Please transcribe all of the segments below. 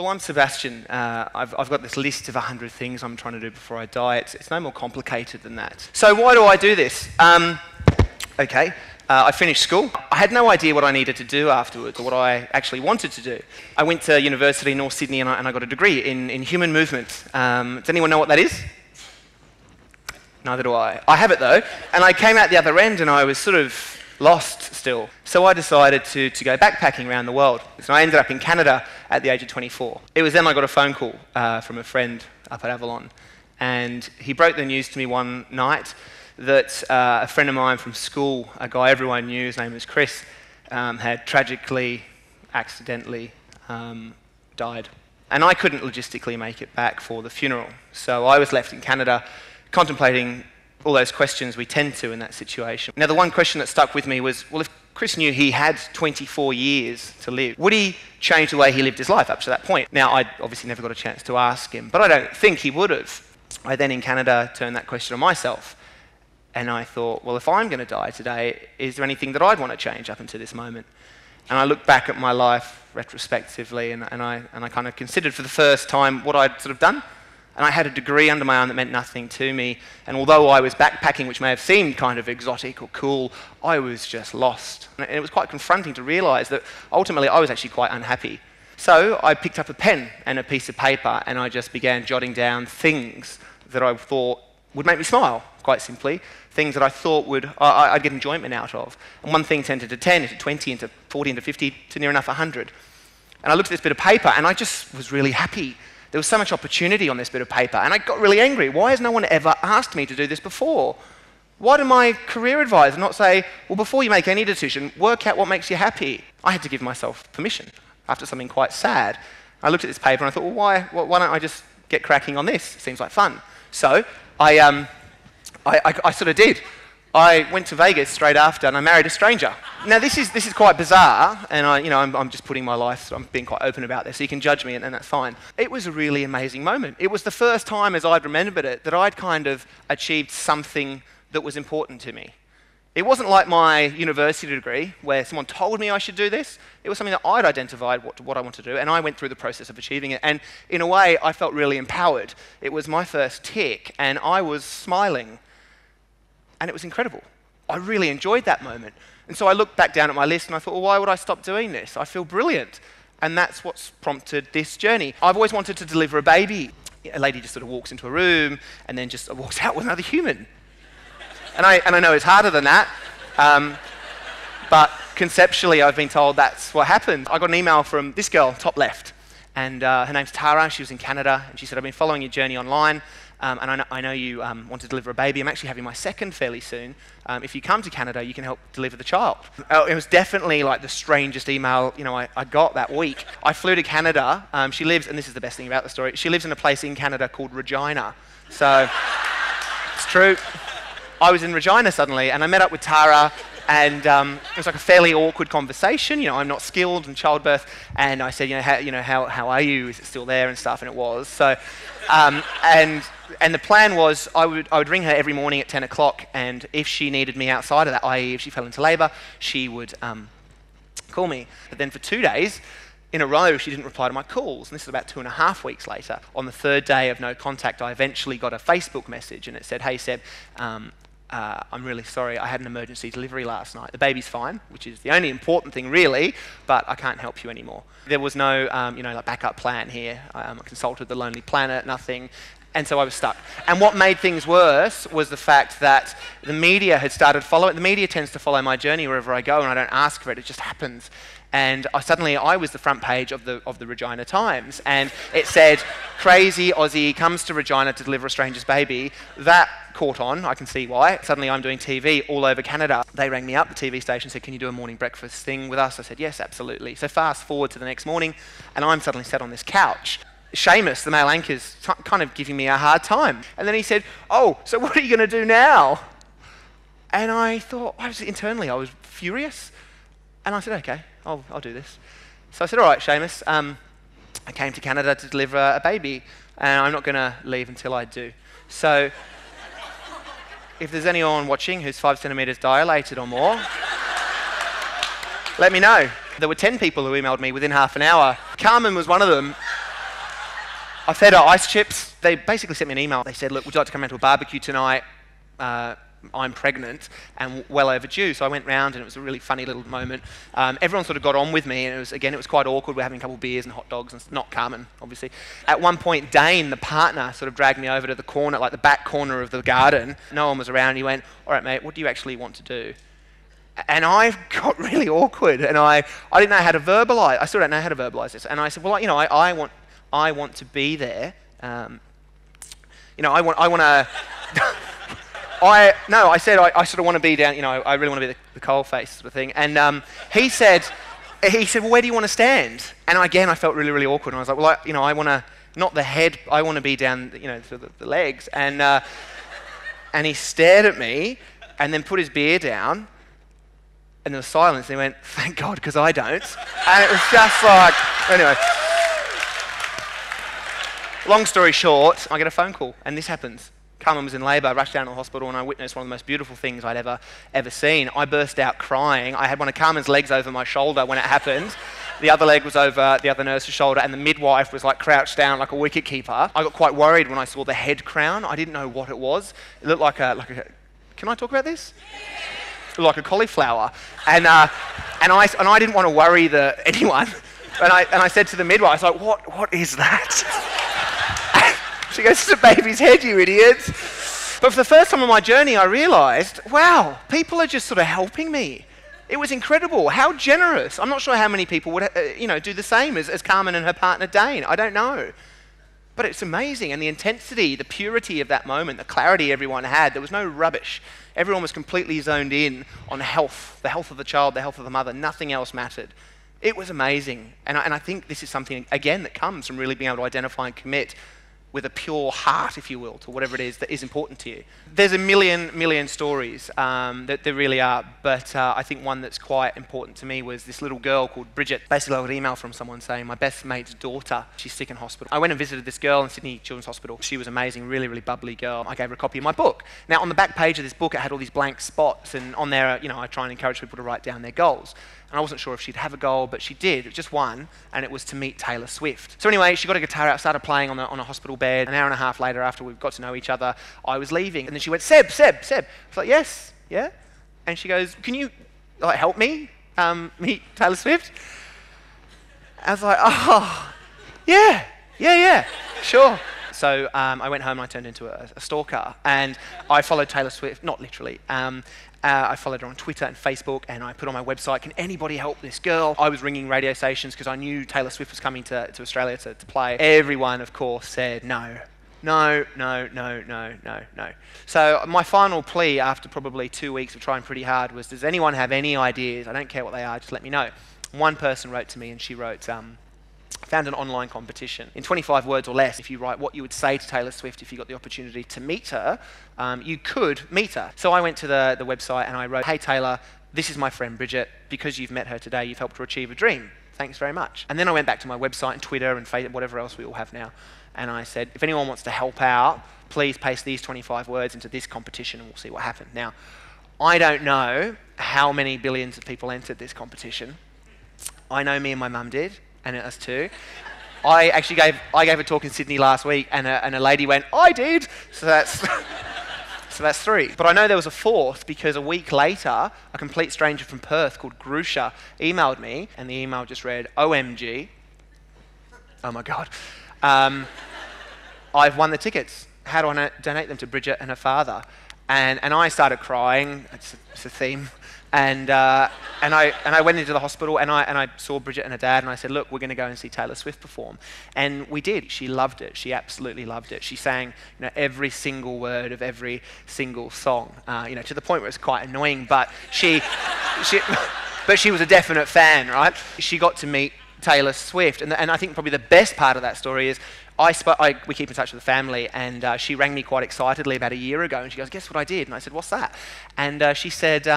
Well, I'm Sebastian. I've got this list of 100 things I'm trying to do before I die. It's no more complicated than that. So why do I do this? I finished school. I had no idea what I needed to do afterwards or what I actually wanted to do. I went to university in North Sydney and I got a degree in human movement. Does anyone know what that is? Neither do I. I have it though, and I came out the other end and I was sort of lost still. So I decided to go backpacking around the world. So I ended up in Canada at the age of 24. It was then I got a phone call from a friend up at Avalon, and he broke the news to me one night that a friend of mine from school, a guy everyone knew, his name was Chris, had tragically, accidentally died. And I couldn't logistically make it back for the funeral. So I was left in Canada contemplating all those questions we tend to in that situation. Now, the one question that stuck with me was, well, if Chris knew he had 24 years to live, would he change the way he lived his life up to that point? Now, I obviously never got a chance to ask him, but I don't think he would have. I then in Canada turned that question on myself, and I thought, well, if I'm going to die today, is there anything that I'd want to change up until this moment? And I looked back at my life retrospectively, and I kind of considered for the first time what I'd sort of done. And I had a degree under my arm that meant nothing to me. And although I was backpacking, which may have seemed kind of exotic or cool, I was just lost. And it was quite confronting to realise that ultimately I was actually quite unhappy. So I picked up a pen and a piece of paper and I just began jotting down things that I thought would make me smile, quite simply. Things that I thought I'd get enjoyment out of. And one thing turned into 10, into 20, into 40, into 50, to near enough 100. And I looked at this bit of paper and I just was really happy. There was so much opportunity on this bit of paper, and I got really angry. Why has no one ever asked me to do this before? Why did my career advisor not say, well, before you make any decision, work out what makes you happy? I had to give myself permission after something quite sad. I looked at this paper and I thought, well, why don't I just get cracking on this? It seems like fun. So I sort of did. I went to Vegas straight after and I married a stranger. Now this is quite bizarre, and I'm just putting my life, so I'm being quite open about this, so you can judge me and that's fine. It was a really amazing moment. It was the first time, as I'd remembered it, that I'd kind of achieved something that was important to me. It wasn't like my university degree where someone told me I should do this. It was something that I'd identified what I wanted to do, and I went through the process of achieving it. And in a way, I felt really empowered. It was my first tick, and I was smiling. And it was incredible. I really enjoyed that moment. And so I looked back down at my list and I thought, well, why would I stop doing this? I feel brilliant. And that's what's prompted this journey. I've always wanted to deliver a baby. A lady just sort of walks into a room and then just walks out with another human. And I know it's harder than that. But conceptually, I've been told that's what happened. I got an email from this girl, top left. And her name's Tara. She was in Canada. And she said, I've been following your journey online. And I know you want to deliver a baby. I'm actually having my second fairly soon. If you come to Canada, you can help deliver the child. It was definitely like the strangest email I got that week. I flew to Canada. She lives, and this is the best thing about the story, she lives in a place in Canada called Regina. So it's true. I was in Regina suddenly, and I met up with Tara, and it was like a fairly awkward conversation. I'm not skilled in childbirth, and I said, how are you? Is it still there and stuff? And it was. So, and the plan was I would ring her every morning at 10 o'clock, and if she needed me outside of that, i.e. if she fell into labour, she would call me. But then for 2 days in a row, she didn't reply to my calls, and this is about 2.5 weeks later. On the third day of no contact, I eventually got a Facebook message, and it said, hey Seb, I'm really sorry, I had an emergency delivery last night. The baby's fine, which is the only important thing really, but I can't help you anymore. There was no like backup plan here. I consulted the Lonely Planet, nothing. And so I was stuck. And what made things worse was the fact that the media had started following. The media tends to follow my journey wherever I go, and I don't ask for it, it just happens. And suddenly I was the front page of the Regina Times, and it said, crazy Aussie comes to Regina to deliver a stranger's baby. That caught on, I can see why. Suddenly I'm doing TV all over Canada. They rang me up, the TV station said, can you do a morning breakfast thing with us? I said, yes, absolutely. So fast forward to the next morning, and I'm suddenly sat on this couch. Seamus, the male anchor's kind of giving me a hard time. And then he said, oh, so what are you going to do now? And I thought, internally I was furious. And I said, okay, I'll do this. So I said, all right, Seamus, I came to Canada to deliver a baby, and I'm not going to leave until I do. So if there's anyone watching who's 5 centimetres dilated or more, let me know. There were 10 people who emailed me within half an hour. Carmen was one of them. I fed her ice chips. They basically sent me an email. They said, look, would you like to come round to a barbecue tonight? I'm pregnant and well overdue. So I went round and it was a really funny little moment. Everyone sort of got on with me and it was quite awkward. We're having a couple of beers and hot dogs and not Carmen, obviously. At one point, Dane, the partner, sort of dragged me over to the corner, like the back corner of the garden. No one was around and he went, all right, mate, what do you actually want to do? And I got really awkward and I didn't know how to verbalise. I still don't know how to verbalise this. And I said, well, I want to be there. I want to... I said I sort of want to be down, I really want to be the coalface sort of thing. And he said, well, where do you want to stand? And again, I felt really, really awkward. And I was like, well, I want to, not the head, I want to be down, sort of the legs. And he stared at me and then put his beer down. And there was silence. And he went, thank God, because I don't. And it was just like, anyway. Long story short, I get a phone call, and this happens. Carmen was in labour, I rushed down to the hospital, and I witnessed one of the most beautiful things I'd ever seen. I burst out crying. I had one of Carmen's legs over my shoulder when it happened. The other leg was over the other nurse's shoulder, and the midwife was like crouched down like a wicket keeper. I got quite worried when I saw the head crown. I didn't know what it was. It looked like a can I talk about this? Like a cauliflower, and I didn't want to worry anyone, and I said to the midwife, I was like, what is that? She goes, it's a baby's head, you idiots. But for the first time on my journey, I realised, wow, people are just sort of helping me. It was incredible. How generous. I'm not sure how many people would do the same as Carmen and her partner Dane. I don't know. But it's amazing, and the intensity, the purity of that moment, the clarity everyone had, there was no rubbish. Everyone was completely zoned in on health, the health of the child, the health of the mother. Nothing else mattered. It was amazing, and I think this is something, again, that comes from really being able to identify and commit with a pure heart, if you will, to whatever it is that is important to you. There's a million stories that there really are, but I think one that's quite important to me was this little girl called Bridget. Basically, I got an email from someone saying, my best mate's daughter, she's sick in hospital. I went and visited this girl in Sydney Children's Hospital. She was amazing, really, really bubbly girl. I gave her a copy of my book. Now, on the back page of this book, it had all these blank spots, and on there, I try and encourage people to write down their goals. And I wasn't sure if she'd have a goal, but she did, just one, and it was to meet Taylor Swift. So anyway, she got a guitar out, started playing on a hospital bed. An hour and a half later, after we got to know each other, I was leaving. And then she went, Seb. I was like, yes, yeah? And she goes, can you help me meet Taylor Swift? I was like, oh, yeah, sure. So I went home and I turned into a stalker, and I followed Taylor Swift, not literally. I followed her on Twitter and Facebook, and I put on my website, can anybody help this girl? I was ringing radio stations because I knew Taylor Swift was coming to Australia to play. Everyone, of course, said no. So my final plea after probably 2 weeks of trying pretty hard was, does anyone have any ideas? I don't care what they are, just let me know. One person wrote to me and she wrote, found an online competition. In 25 words or less, if you write what you would say to Taylor Swift if you got the opportunity to meet her, you could meet her. So I went to the website and I wrote, hey Taylor, this is my friend Bridget. Because you've met her today, you've helped her achieve a dream. Thanks very much. And then I went back to my website and Twitter and Facebook, whatever else we all have now. And I said, if anyone wants to help out, please paste these 25 words into this competition and we'll see what happens. Now, I don't know how many billions of people entered this competition. I know me and my mum did, and us too. I actually gave a talk in Sydney last week, and a lady went, I did! So that's 3. But I know there was a 4th because a week later, a complete stranger from Perth called Grusha emailed me, and the email just read, OMG. Oh my God. I've won the tickets. How do I donate them to Bridget and her father? And I started crying. It's a theme. And I went into the hospital and I saw Bridget and her dad and I said, look, we're going to go and see Taylor Swift perform. And we did. She loved it. She absolutely loved it. She sang every single word of every single song, to the point where it's quite annoying, but she was a definite fan, right? She got to meet Taylor Swift. And I think probably the best part of that story is we keep in touch with the family, and she rang me quite excitedly about a year ago and she goes, guess what I did? And I said, what's that? And she said,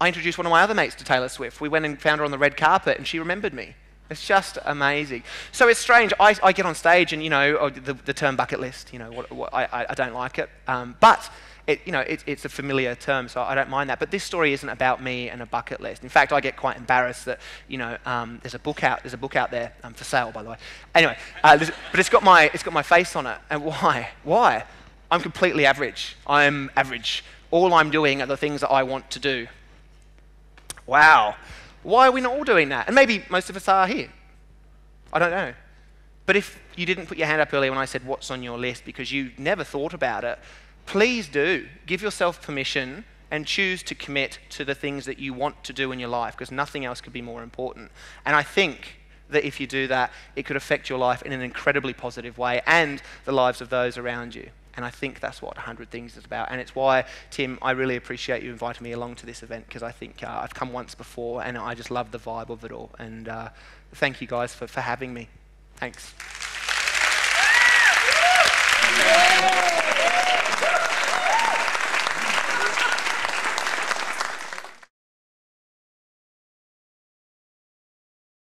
I introduced one of my other mates to Taylor Swift. We went and found her on the red carpet and she remembered me. It's just amazing. So it's strange. I get on stage and, the term bucket list, I don't like it. But it's a familiar term, so I don't mind that. But this story isn't about me and a bucket list. In fact, I get quite embarrassed that there's a book out there for sale, by the way. Anyway, but it's got my face on it. And why? Why? I'm completely average. I'm average. All I'm doing are the things that I want to do. Wow. Why are we not all doing that? And maybe most of us are here. I don't know. But if you didn't put your hand up earlier when I said what's on your list because you never thought about it, please do. Give yourself permission and choose to commit to the things that you want to do in your life, because nothing else could be more important. And I think that if you do that, it could affect your life in an incredibly positive way and the lives of those around you. And I think that's what 100 Things is about. And it's why, Tim, I really appreciate you inviting me along to this event, because I think I've come once before and I just love the vibe of it all. And thank you guys for having me. Thanks.